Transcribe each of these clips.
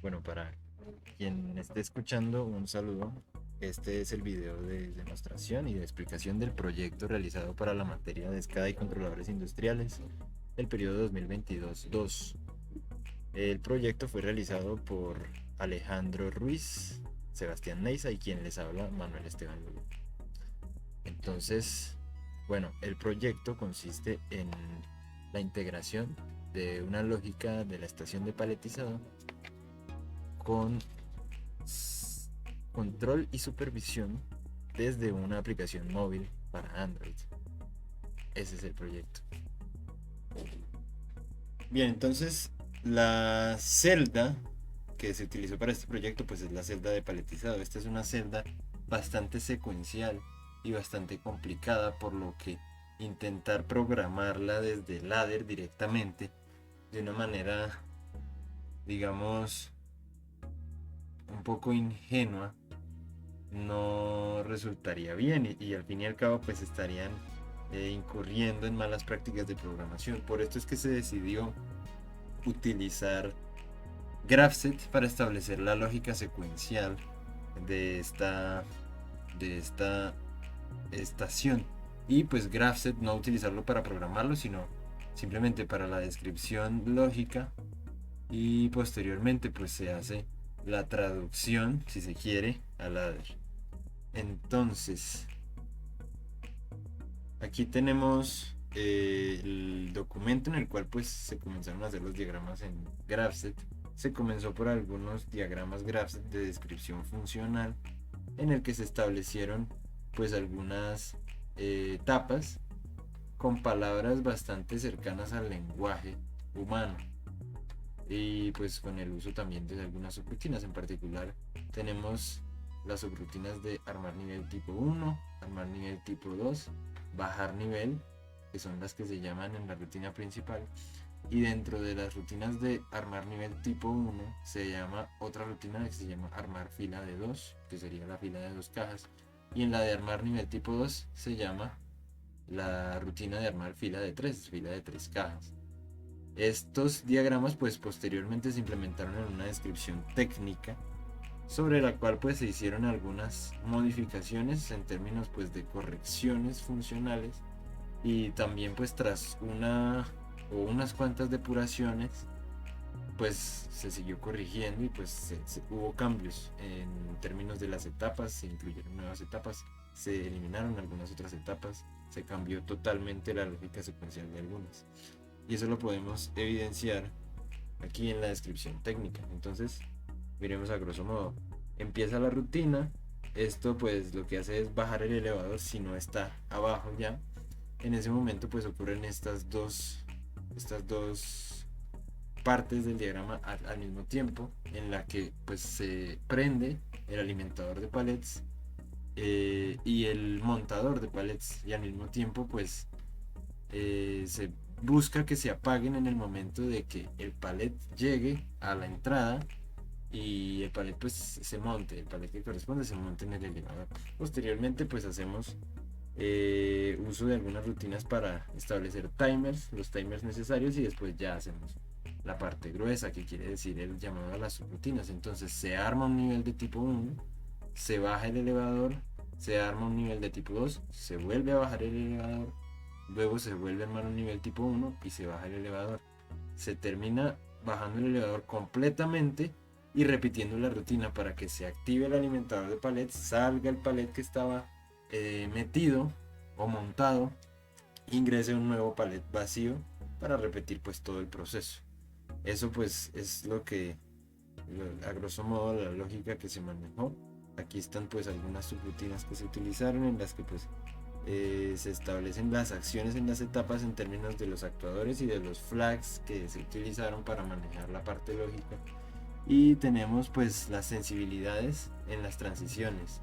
Bueno, para quien esté escuchando, un saludo. Este es el video de demostración y de explicación del proyecto realizado para la materia de SCADA y controladores industriales del periodo 2022-2. El proyecto fue realizado por Alejandro Ruiz, Sebastián Neiza y quien les habla, Manuel Esteban Lugo. Entonces, bueno, el proyecto consiste en la integración de una lógica de la estación de paletizado con control y supervisión desde una aplicación móvil para Android. Ese es el proyecto. Bien, entonces la celda que se utilizó para este proyecto pues es la celda de paletizado. Esta es una celda bastante secuencial y bastante complicada, por lo que intentar programarla desde el ladder directamente de una manera, digamos, un poco ingenua no resultaría bien, y al fin y al cabo pues estarían incurriendo en malas prácticas de programación. Por esto es que se decidió utilizar Grafset para establecer la lógica secuencial de esta estación, y pues Grafset no utilizarlo para programarlo, sino simplemente para la descripción lógica, y posteriormente pues se hace la traducción, si se quiere, al ladder. Entonces, aquí tenemos el documento en el cual pues se comenzaron a hacer los diagramas en Grafset. Se comenzó por algunos diagramas Grafset de descripción funcional, en el que se establecieron pues algunas etapas con palabras bastante cercanas al lenguaje humano, y pues con el uso también de algunas subrutinas. En particular tenemos las subrutinas de armar nivel tipo 1, armar nivel tipo 2, bajar nivel, que son las que se llaman en la rutina principal, y dentro de las rutinas de armar nivel tipo 1 se llama otra rutina que se llama armar fila de 2, que sería la fila de 2 cajas, y en la de armar nivel tipo 2 se llama la rutina de armar fila de 3 cajas. Estos diagramas pues posteriormente se implementaron en una descripción técnica, sobre la cual pues se hicieron algunas modificaciones en términos pues de correcciones funcionales, y también pues tras una o unas cuantas depuraciones pues se siguió corrigiendo, y pues hubo cambios en términos de las etapas. Se incluyeron nuevas etapas, se eliminaron algunas otras etapas, se cambió totalmente la lógica secuencial de algunas, y eso lo podemos evidenciar aquí en la descripción técnica. Entonces, miremos a grosso modo. Empieza la rutina. Esto pues lo que hace es bajar el elevador si no está abajo ya. En ese momento pues ocurren estas dos partes del diagrama al mismo tiempo, en la que pues se prende el alimentador de palets y el montador de palets, y al mismo tiempo pues se busca que se apaguen en el momento de que el palet llegue a la entrada y el palet pues se monte, el palet que corresponde se monte en el elevador. Posteriormente pues hacemos uso de algunas rutinas para establecer timers, los timers necesarios, y después ya hacemos la parte gruesa, que quiere decir el llamado a las subrutinas. Entonces se arma un nivel de tipo 1, se baja el elevador, se arma un nivel de tipo 2, se vuelve a bajar el elevador, luego se vuelve a armar un nivel tipo 1 y se baja el elevador. Se termina bajando el elevador completamente y repitiendo la rutina para que se active el alimentador de palets, salga el palet que estaba metido o montado, ingrese un nuevo palet vacío, para repetir pues todo el proceso. Eso pues es lo que, a grosso modo, la lógica que se manejó. Aquí están pues algunas subrutinas que se utilizaron, en las que pues se establecen las acciones en las etapas en términos de los actuadores y de los flags que se utilizaron para manejar la parte lógica. Y tenemos pues las sensibilidades en las transiciones,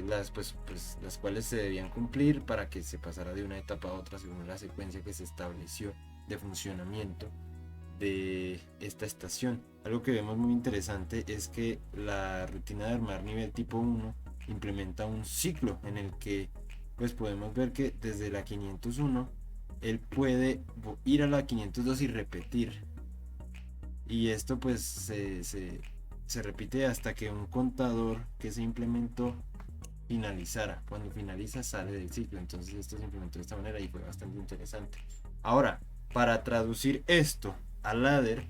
las cuales se debían cumplir para que se pasara de una etapa a otra según la secuencia que se estableció de funcionamiento de esta estación. Algo que vemos muy interesante es que la rutina de armar nivel tipo 1 implementa un ciclo en el que pues podemos ver que desde la 501 él puede ir a la 502 y repetir Y esto pues se repite hasta que un contador que se implementó finalizara. Cuando finaliza sale del ciclo. Entonces esto se implementó de esta manera y fue bastante interesante. Ahora, para traducir esto a ladder,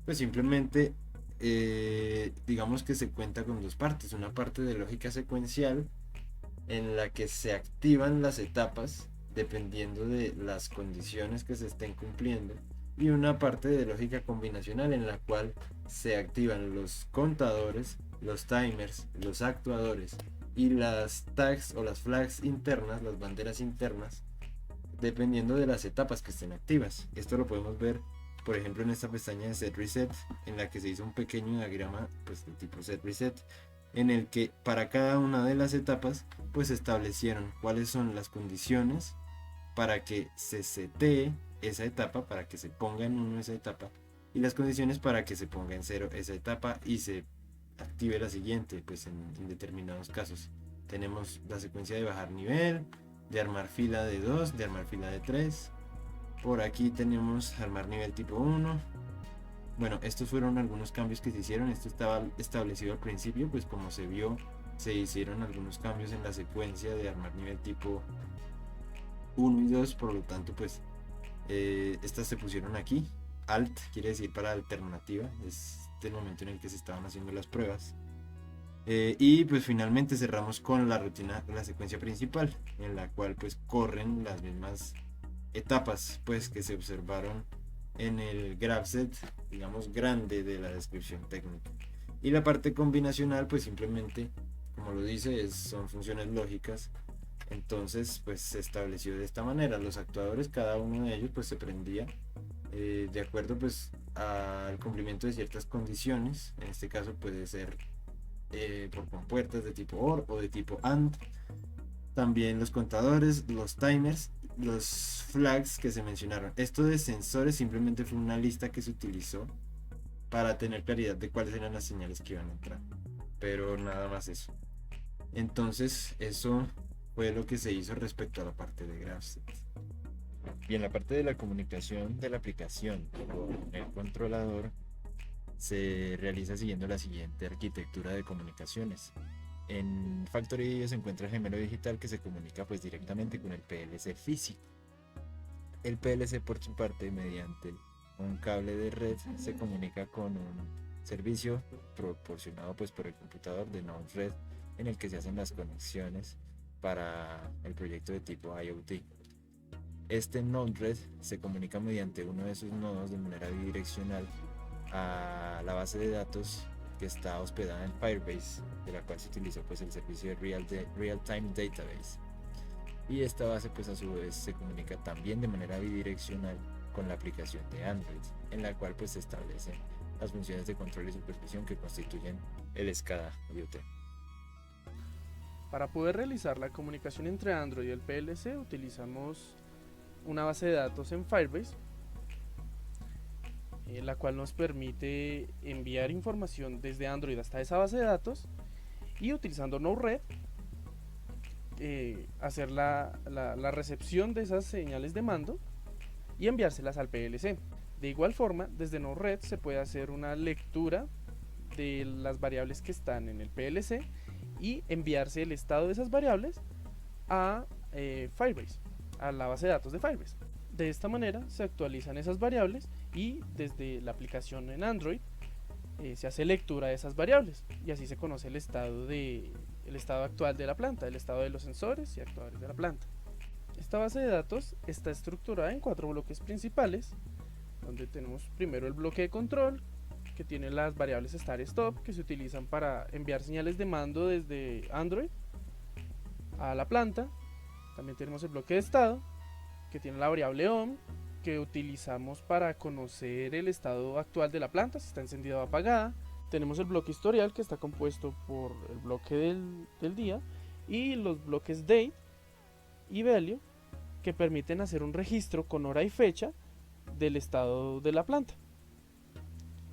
pues simplemente digamos que se cuenta con dos partes. Una parte de lógica secuencial en la que se activan las etapas dependiendo de las condiciones que se estén cumpliendo, y una parte de lógica combinacional en la cual se activan los contadores, los timers, los actuadores y las tags o las flags internas, las banderas internas, dependiendo de las etapas que estén activas. Esto lo podemos ver, por ejemplo, en esta pestaña de set reset, en la que se hizo un pequeño diagrama pues de tipo set reset, en el que para cada una de las etapas pues se establecieron cuáles son las condiciones para que se setee esa etapa, para que se ponga en 1 esa etapa, y las condiciones para que se ponga en 0 esa etapa y se active la siguiente, pues en determinados casos. Tenemos la secuencia de bajar nivel, de armar fila de 2, de armar fila de 3. Por aquí tenemos armar nivel tipo 1. Bueno, estos fueron algunos cambios que se hicieron. Esto estaba establecido al principio, pues como se vio, se hicieron algunos cambios en la secuencia de armar nivel tipo 1 y 2, por lo tanto pues estas se pusieron aquí. Alt quiere decir para alternativa, es el momento en el que se estaban haciendo las pruebas. Y pues finalmente cerramos con la rutina, la secuencia principal, en la cual pues corren las mismas etapas pues que se observaron en el graph set, digamos, grande de la descripción técnica. Y la parte combinacional pues simplemente, como lo dice, son funciones lógicas. Entonces pues se estableció de esta manera. Los actuadores, cada uno de ellos pues se prendía de acuerdo pues al cumplimiento de ciertas condiciones. En este caso puede ser por compuertas de tipo OR o de tipo AND. También los contadores, los timers, los flags que se mencionaron. Esto de sensores simplemente fue una lista que se utilizó para tener claridad de cuáles eran las señales que iban a entrar, pero nada más eso. Entonces eso fue lo que se hizo respecto a la parte de GraphSet. Bien, la parte de la comunicación de la aplicación con el controlador se realiza siguiendo la siguiente arquitectura de comunicaciones. En Factory se encuentra el gemelo digital que se comunica pues directamente con el PLC físico. El PLC por su parte, mediante un cable de red, se comunica con un servicio proporcionado pues por el computador de Node-RED, en el que se hacen las conexiones para el proyecto de tipo IoT. Este Node-RED se comunica mediante uno de sus nodos de manera bidireccional a la base de datos que está hospedada en Firebase, de la cual se utilizó pues el servicio de Real-Time Database. Y esta base pues a su vez se comunica también de manera bidireccional con la aplicación de Android, en la cual pues se establecen las funciones de control y supervisión que constituyen el SCADA IoT. Para poder realizar la comunicación entre Android y el PLC utilizamos una base de datos en Firebase, la cual nos permite enviar información desde Android hasta esa base de datos, y utilizando Node-RED hacer la recepción de esas señales de mando y enviárselas al PLC. De igual forma, desde Node-RED se puede hacer una lectura de las variables que están en el PLC y enviarse el estado de esas variables a Firebase, a la base de datos de Firebase. De esta manera se actualizan esas variables y desde la aplicación en Android se hace lectura de esas variables, y así se conoce el estado actual de la planta, el estado de los sensores y actuadores de la planta. Esta base de datos está estructurada en 4 bloques principales, donde tenemos primero el bloque de control, que tiene las variables start y stop, que se utilizan para enviar señales de mando desde Android a la planta. También tenemos el bloque de estado, que tiene la variable on, que utilizamos para conocer el estado actual de la planta, si está encendida o apagada. Tenemos el bloque historial, que está compuesto por el bloque del día, y los bloques date y value, que permiten hacer un registro con hora y fecha del estado de la planta.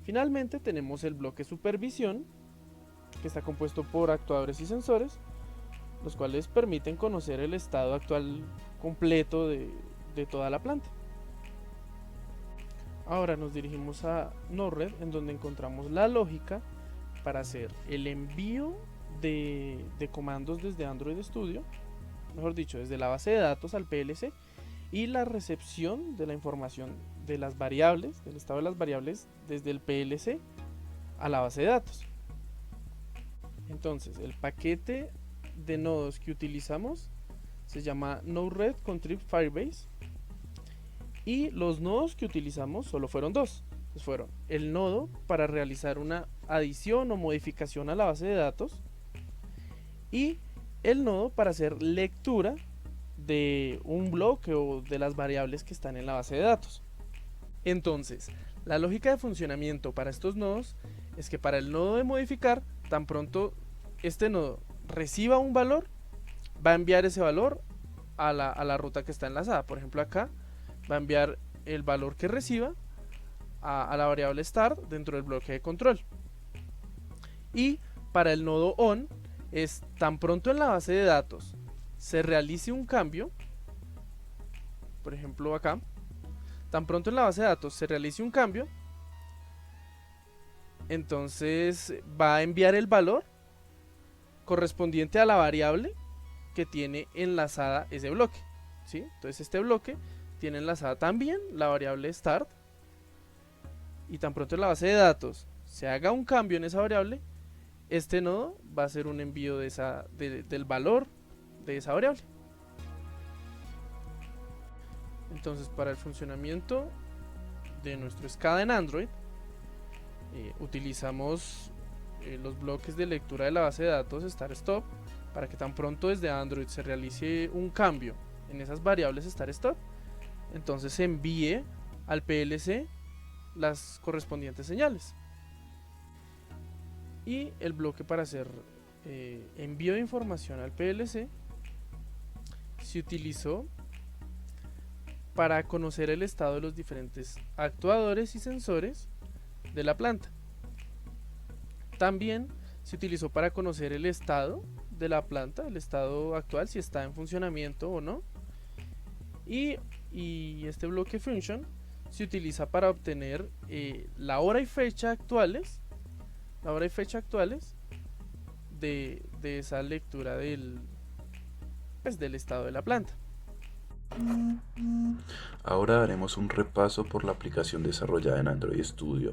Finalmente tenemos el bloque supervisión, que está compuesto por actuadores y sensores, los cuales permiten conocer el estado actual completo de toda la planta. Ahora nos dirigimos a Node-RED, en donde encontramos la lógica para hacer el envío de comandos desde Android Studio, mejor dicho, desde la base de datos al PLC, y la recepción de la información de las variables, del estado de las variables, desde el PLC a la base de datos. Entonces, el paquete de nodos que utilizamos se llama Node-RED Contrib Firebase, y los nodos que utilizamos solo fueron dos. Pues fueron el nodo para realizar una adición o modificación a la base de datos, y el nodo para hacer lectura de un bloque o de las variables que están en la base de datos. Entonces, la lógica de funcionamiento para estos nodos es que para el nodo de modificar, tan pronto este nodo reciba un valor, va a enviar ese valor a la ruta que está enlazada. Por ejemplo, acá va a enviar el valor que reciba a la variable start dentro del bloque de control. Y para el nodo on es tan pronto en la base de datos se realice un cambio, por ejemplo acá, tan pronto en la base de datos se realice un cambio, entonces va a enviar el valor correspondiente a la variable que tiene enlazada ese bloque, ¿sí? Entonces este bloque tiene enlazada también la variable start, y tan pronto en la base de datos se haga un cambio en esa variable, este nodo va a hacer un envío del valor de esa variable. Entonces, para el funcionamiento de nuestro SCADA en Android, utilizamos los bloques de lectura de la base de datos start-stop, para que tan pronto desde Android se realice un cambio en esas variables start-stop, entonces se envíe al PLC las correspondientes señales. Y el bloque para hacer envío de información al PLC se utilizó para conocer el estado de los diferentes actuadores y sensores de la planta. También se utilizó para conocer el estado de la planta, el estado actual, si está en funcionamiento o no. Y este bloque function se utiliza para obtener la hora y fecha actuales, de esa lectura del estado de la planta. Ahora haremos un repaso por la aplicación desarrollada en Android Studio.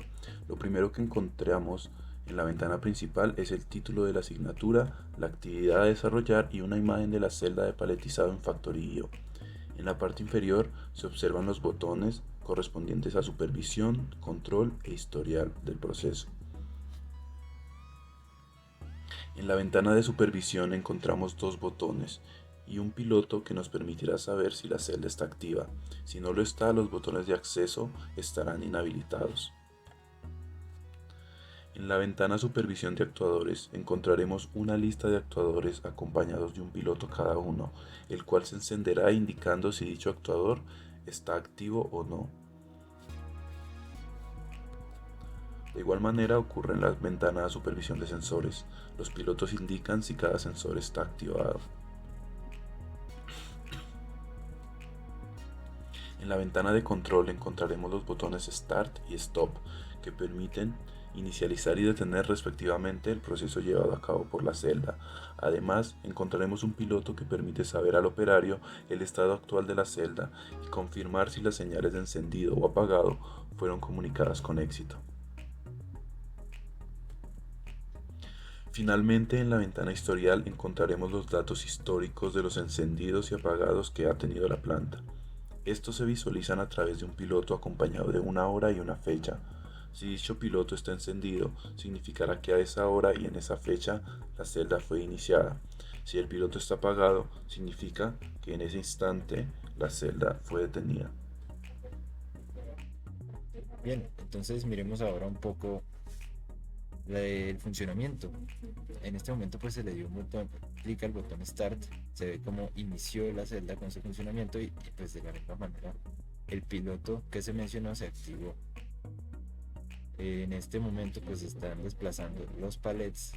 Lo primero que encontramos en la ventana principal es el título de la asignatura, la actividad a desarrollar y una imagen de la celda de paletizado en Factory.io. En la parte inferior se observan los botones correspondientes a supervisión, control e historial del proceso. En la ventana de supervisión encontramos dos botones y un piloto que nos permitirá saber si la celda está activa. Si no lo está, los botones de acceso estarán inhabilitados. En la ventana Supervisión de actuadores encontraremos una lista de actuadores acompañados de un piloto cada uno, el cual se encenderá indicando si dicho actuador está activo o no. De igual manera ocurre en la ventana Supervisión de sensores. Los pilotos indican si cada sensor está activado. En la ventana de control encontraremos los botones Start y Stop, que permiten inicializar y detener respectivamente el proceso llevado a cabo por la celda. Además, encontraremos un piloto que permite saber al operario el estado actual de la celda y confirmar si las señales de encendido o apagado fueron comunicadas con éxito. Finalmente, en la ventana historial encontraremos los datos históricos de los encendidos y apagados que ha tenido la planta. Estos se visualizan a través de un piloto acompañado de una hora y una fecha. Si dicho piloto está encendido, significará que a esa hora y en esa fecha la celda fue iniciada. Si el piloto está apagado, significa que en ese instante la celda fue detenida. Bien, entonces miremos ahora un poco el funcionamiento. En este momento pues se le dio un botón, clic al botón Start, se ve cómo inició la celda con su funcionamiento y pues de la misma manera el piloto que se mencionó se activó. En este momento pues están desplazando los palets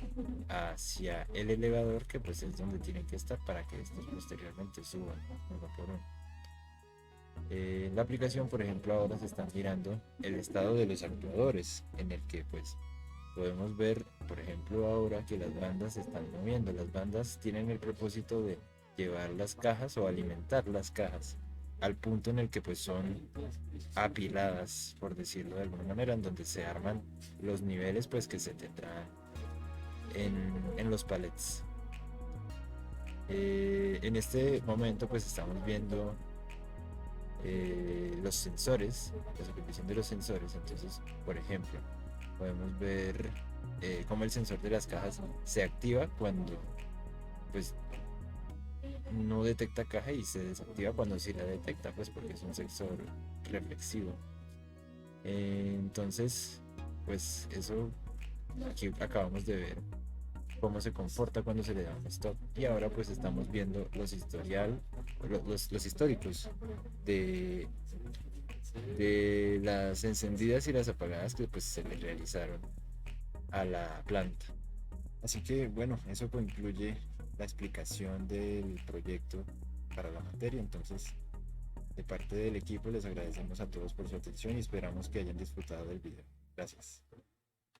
hacia el elevador, que pues es donde tienen que estar para que estos posteriormente suban uno por uno. En la aplicación, por ejemplo, ahora se están mirando el estado de los actuadores, en el que pues podemos ver, por ejemplo, ahora que las bandas se están moviendo. Las bandas tienen el propósito de llevar las cajas o alimentar las cajas al punto en el que pues son apiladas, por decirlo de alguna manera, en donde se arman los niveles pues que se tendrán en los palets. En este momento pues estamos viendo los sensores, la supervisión de los sensores. Entonces, por ejemplo, podemos ver cómo el sensor de las cajas se activa cuando pues no detecta caja y se desactiva cuando sí la detecta, pues porque es un sensor reflexivo. Entonces, pues eso aquí acabamos de ver cómo se comporta cuando se le da un stop, y ahora pues estamos viendo los históricos de, de las encendidas y las apagadas que pues se le realizaron a la planta. Así que bueno, eso concluye la explicación del proyecto para la materia. Entonces, de parte del equipo les agradecemos a todos por su atención y esperamos que hayan disfrutado del video. Gracias.